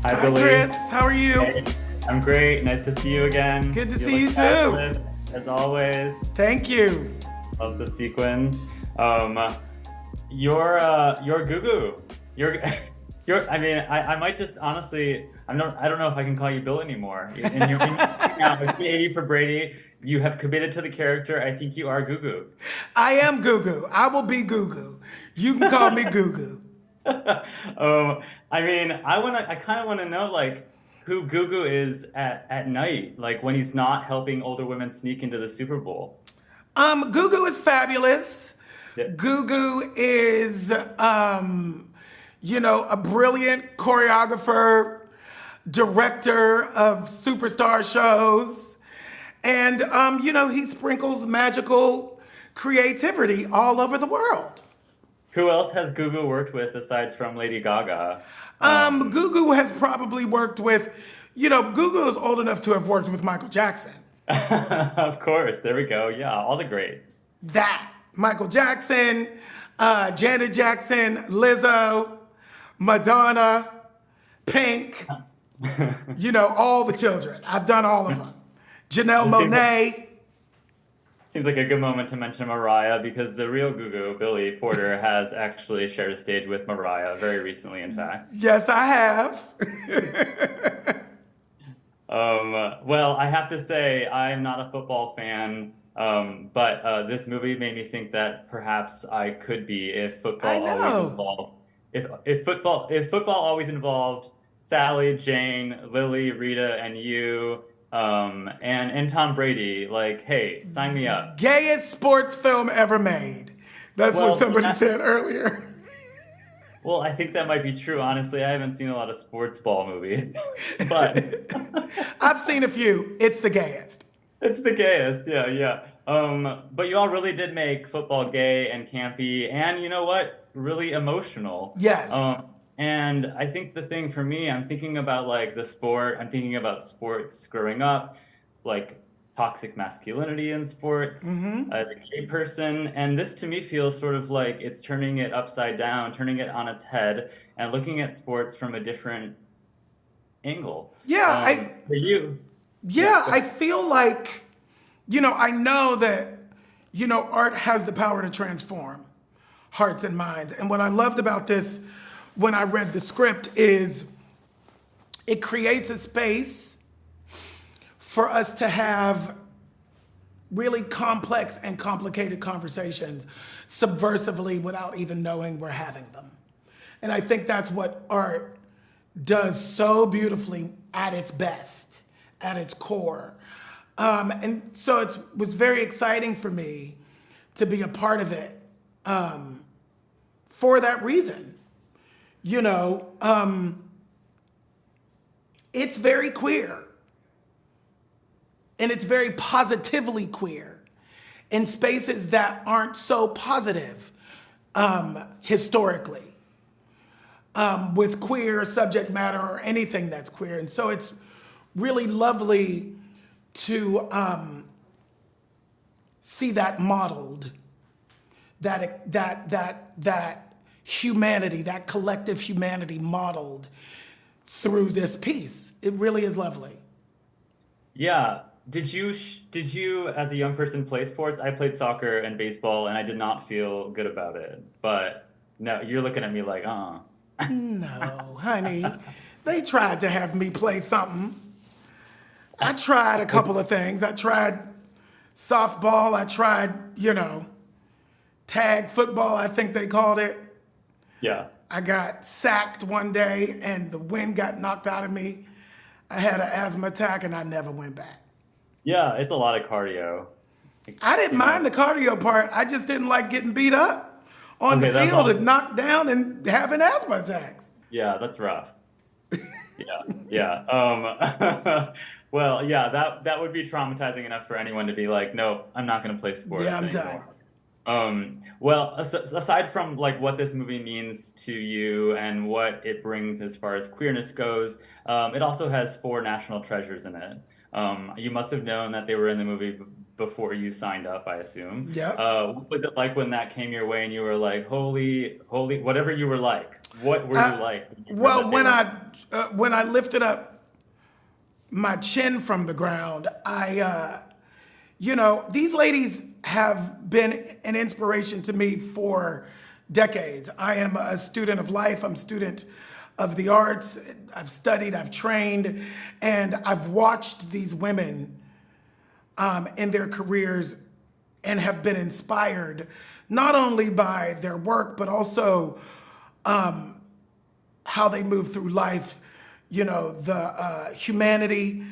Hi, Hi, Billy. Chris. How are you? Hey, I'm great. Nice to see you again. Good to You see look you too. fabulous, as always. Thank you. Love the sequins. Um, you're Gugu. You're, you're. I mean, I might just honestly, I don't know if I can call you Bill anymore. In your now, with 80 for Brady, you have committed to the character. I think you are Gugu. I am Gugu. I will be Gugu. You can call me Gugu. I mean, I kind of wanna know like who Gugu is at night, like when he's not helping older women sneak into the Super Bowl. Gugu is fabulous. Yeah. Gugu is, a brilliant choreographer, director of superstar shows. And, he sprinkles magical creativity all over the world. Who else has Gugu worked with aside from Lady Gaga? Um, Gugu has probably worked with, Gugu is old enough to have worked with Michael Jackson. of course, there we go. Yeah, all the greats. That Michael Jackson, Janet Jackson, Lizzo, Madonna, Pink, all the children. I've done all of them. Janelle It seems like, Monae. seems like a good moment to mention Mariah because the real Gugu, Billy Porter, has actually shared a stage with Mariah very recently, in fact. Yes, I have. Well, I have to say, I'm not a football fan, but this movie made me think that perhaps I could be if I football always know. involved, if football always involved Sally, Jane, Lily, Rita, and you, and Tom Brady. Like, hey, sign me up. Gayest sports film ever made. That's what Well, see, somebody said earlier. well, I think that might be true. Honestly, I haven't seen a lot of sports ball movies, but. I've seen a few. It's the gayest. It's the gayest, yeah, yeah. But you all really did make football gay and campy, and you know what? Really emotional. Yes. And I think the thing for me, I'm thinking about like the sport. I'm thinking about sports growing up, like toxic masculinity in sports as a gay person, and this to me feels sort of like it's turning it upside down, turning it on its head, and looking at sports from a different angle. Yeah, I For you, yeah, Yeah, go I ahead. feel like, I know that, art has the power to transform hearts and minds. And what I loved about this when I read the script is it creates a space for us to have really complex and complicated conversations subversively without even knowing we're having them. And I think that's what art does so beautifully at its best, at its core. And so it was very exciting for me to be a part of it for that reason. You know, it's very queer and it's very positively queer in spaces that aren't so positive historically with queer subject matter or anything that's queer. And so it's really lovely to see that modeled, that humanity, that collective humanity modeled through this piece. It really is lovely. Yeah. Did you as a young person play sports? I played soccer and baseball and I did not feel good about it. But no, you're looking at me like, No, honey, they tried to have me play something. I tried a couple of things. I tried softball. I tried, tag football, I think they called it. Yeah. I got sacked one day and the wind got knocked out of me. I had an asthma attack and I never went back. Yeah, it's a lot of cardio. I didn't You know. mind the cardio part. I just didn't like getting beat up on the Okay, that's field and awesome. knocked down and having asthma attacks. Yeah, that's rough. Yeah, yeah. Well, yeah, that would be traumatizing enough for anyone to be like, no, I'm not going to play Yeah, sports I'm done. anymore. Well, aside from like what this movie means to you and what it brings as far as queerness goes, it also has four national treasures in it. You must have known that they were in the movie before you signed up, I assume. Yep. What was it like when that came your way and you were like, holy, holy, whatever you were like, What were you like? Well, when I lifted up my chin from the ground, these ladies have been an inspiration to me for decades. I am a student of life. I'm a student of the arts. I've studied, I've trained, and I've watched these women in their careers and have been inspired not only by their work, but also how they move through life, the humanity,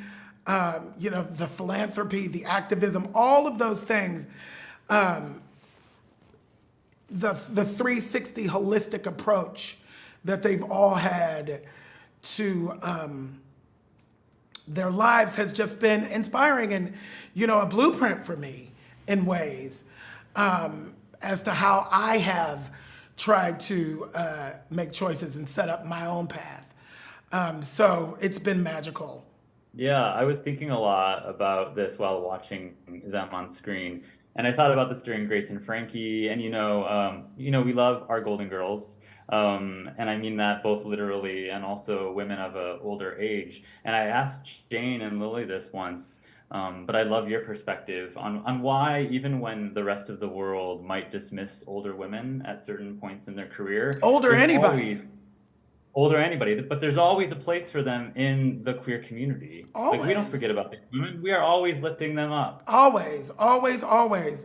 the philanthropy, the activism, all of those things, the 360 holistic approach that they've all had to their lives has just been inspiring and, a blueprint for me in ways as to how I have tried to make choices and set up my own path. So it's been magical. Yeah, I was thinking a lot about this while watching them on screen, and I thought about this during Grace and Frankie, and we love our Golden Girls, and I mean that both literally and also women of an older age. And I asked Jane and Lily this once, but I love your perspective on why, even when the rest of the world might dismiss older women at certain points in their career, Older anybody, but there's always a place for them in the queer community. Always. Like, we don't forget about these women. We are always lifting them up. Always, always, always.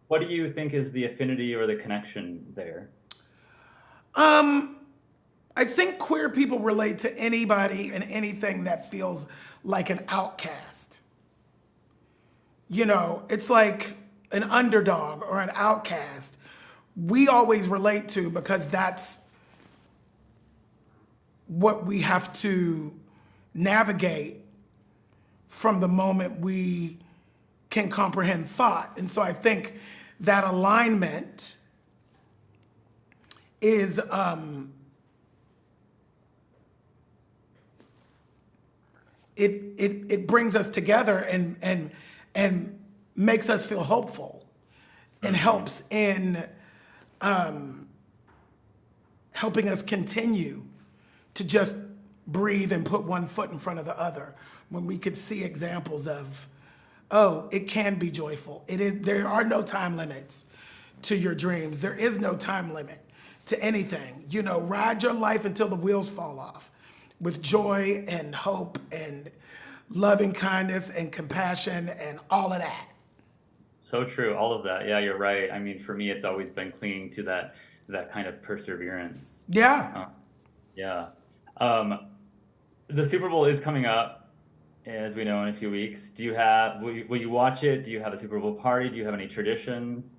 What do you think is the affinity or the connection there? I think queer people relate to anybody and anything that feels like an outcast. It's like an underdog or an outcast. We always relate to, because that's what we have to navigate from the moment we can comprehend thought. And so I think that alignment is it brings us together and makes us feel hopeful and helps in helping us continue to just breathe and put one foot in front of the other when we could see examples of, oh, it can be joyful. There are no time limits to your dreams. There is no time limit to anything. Ride your life until the wheels fall off with joy and hope and loving kindness and compassion and all of that. So true, all of that. Yeah, you're right. I mean, for me, it's always been clinging to that kind of perseverance. Yeah. Yeah. The Super Bowl is coming up, as we know, in a few weeks. Will you watch it? Do you have a Super Bowl party? Do you have any traditions?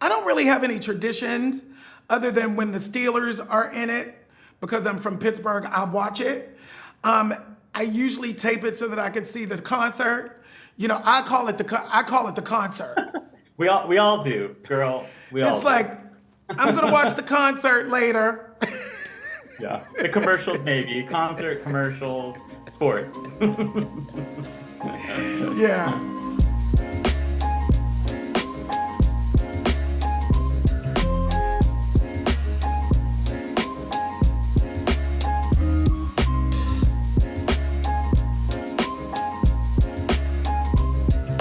I don't really have any traditions other than when the Steelers are in it, because I'm from Pittsburgh, I'll watch it. I usually tape it so that I can see the concert. I call it the concert. We all do, girl. It's like, I'm gonna watch the concert later. Yeah, the commercials maybe, concert, commercials, sports. Yeah.